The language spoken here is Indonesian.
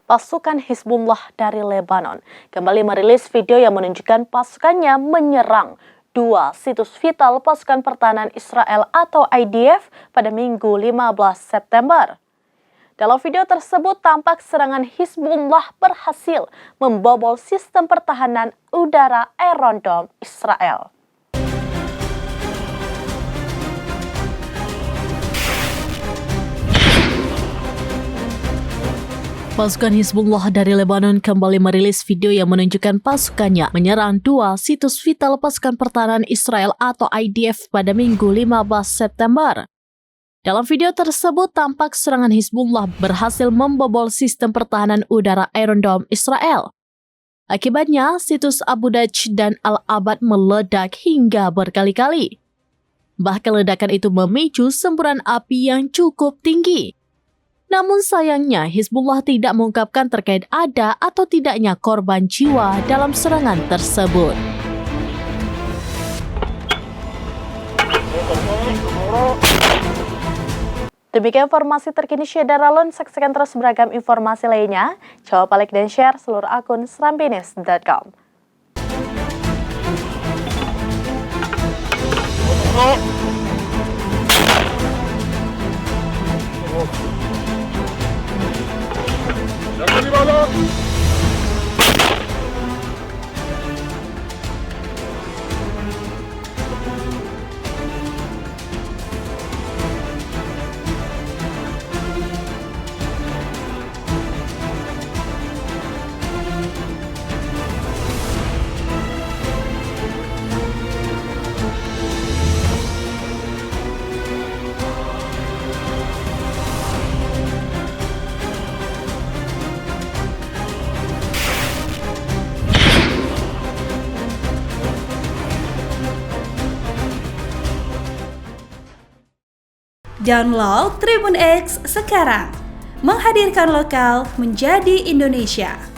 Pasukan Hizbullah dari Lebanon kembali merilis video yang menunjukkan pasukannya menyerang dua situs vital pasukan pertahanan Israel atau IDF pada Minggu 15 September. Dalam video tersebut tampak serangan Hizbullah berhasil membobol sistem pertahanan udara Iron Dome Israel. Pasukan Hizbullah dari Lebanon kembali merilis video yang menunjukkan pasukannya menyerang dua situs vital pasukan pertahanan Israel atau IDF pada Minggu 15 September. Dalam video tersebut tampak serangan Hizbullah berhasil membobol sistem pertahanan udara Iron Dome Israel. Akibatnya, situs Abu Daj dan Al-Abad meledak hingga berkali-kali. Bahkan ledakan itu memicu semburan api yang cukup tinggi. Namun sayangnya Hizbullah tidak mengungkapkan terkait ada atau tidaknya korban jiwa dalam serangan tersebut. Demikian informasi terkini Syederalun, saksikan terus beragam informasi lainnya. Coba like dan share seluruh akun serambinews.com. Jangan dibalok! Download Tribun X sekarang, menghadirkan lokal menjadi Indonesia.